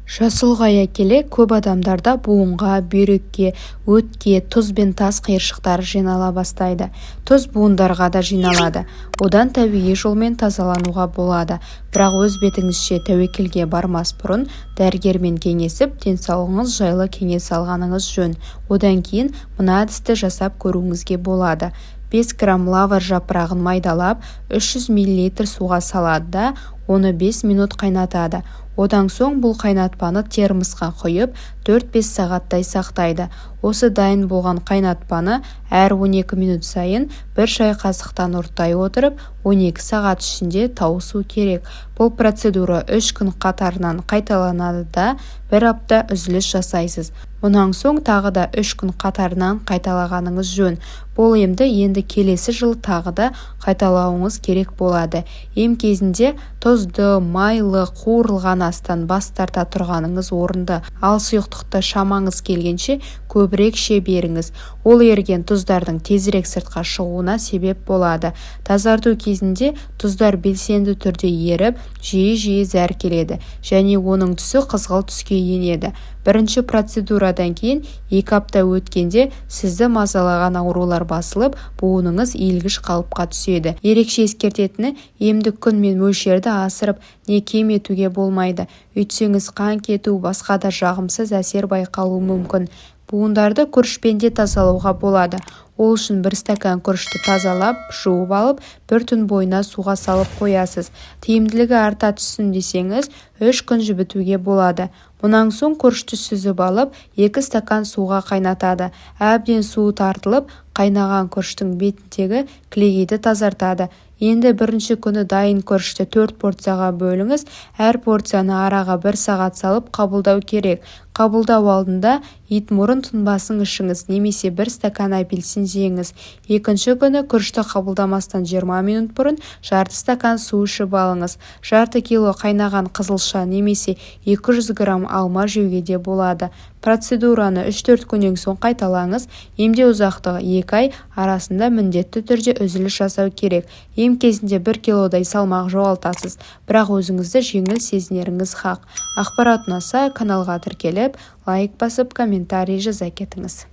Жасы ұлғая келе көп адамдарда буынға, бүйрекке, өтке, тұз бен тас қиыршықтары жинала бастайды. Тұз буындарға да жиналады. Одан табиғи жолмен тазалануға болады. Бірақ өз бетіңізше тәуекелге бармас бұрын дәрігермен кеңесіп, денсаулығыңыз жайлы кеңес алғаныңыз жөн. Одан кейін мына әдісті жасап көруіңізге болады. 5 грамм лавр жапырағын майдалап 300 мл суға салады да оны 5 минут қайнатады. Одан соң бұл қайнатпаны термосқа құйып 4-5 сағаттай сақтайды. Осы дайын болған қайнатпаны әр 12 минут сайын бір шай қасықтан ұрттай отырып 12 сағат ішінде тауысу керек. Бұл процедура 3 күн қатарынан қайталанады да 1 апта үзіліс жасайсыз. Мұнан соң тағы да 3 күн қатарынан қайталағаныңыз жөн. Бұл емді енді келесі жыл тағы да қайталауыңыз керек болады. Ем кезінде тұзды, майлы, қуырылған астан бас тарта тұрғаныңыз орынды. Ал сұйықтықты шамаңыз келгенше көбірек ше беріңіз. Ол еріген тұздардың тезірек сыртқа шығуына себеп болады. Тазарту кезінде тұздар белсенді түрде еріп, жиі-жиі зәр келеді және оның түсі қызғылт түске енеді. Бірінші процедурадан кейін 2 апта өткенде сізді мазалаған аурулар басылып, буыныңыз иілгіш қалыпқа түседі. Ерекше ескертетіні, емді күн мен мөлшерді асырып, не кем етуге болмайды. Үйтсеңіз қан кету, басқа да жағымсыз әсер байқалуы мүмкін. Буындарды күрішпен де тазалауға болады. Ол үшін 1 стакан күрішті тазалап, жуып алып, 1 түн бойына суға салып қоясыз. Тиімділігі арта түссін десеңіз, 3 күн жібітуге болады. Мұнан соң күрішті сүзіп алып, 2 стакан суға қайнатады. Әбден суы тартылып, қайнаған күріштің бетіндегі кілегейді тазартады. Енді бірінші күні дайын күрішті 4 порцияға бөліңіз. Әр порцияны араға 1 сағат салып қабылдау керек. Қабылдау алдында итмұрын тұнбасын ішіңіз, немесе 1 стакан апельсин жеңіз. Екінші күні күрішті қабылдамастан 20 минут бұрын жарты стакан су ішіп алыңыз. Жарты кило қайнаған қызылша немесе 200 грамм алма жеуге де болады. Процедураны 3-4 күннен соң қайталаңыз. Емде ұзақтығы 2 ай арасында міндетті түрде үзіліс жасау керек. Ем кезінде 1 килодай салмақ жоғалтасыз, бірақ өзіңізді жеңіл сезінеріңіз хақ. Ақпарат ұнаса каналға тіркеліп, лайк басып, комментарий жаза кетіңіз.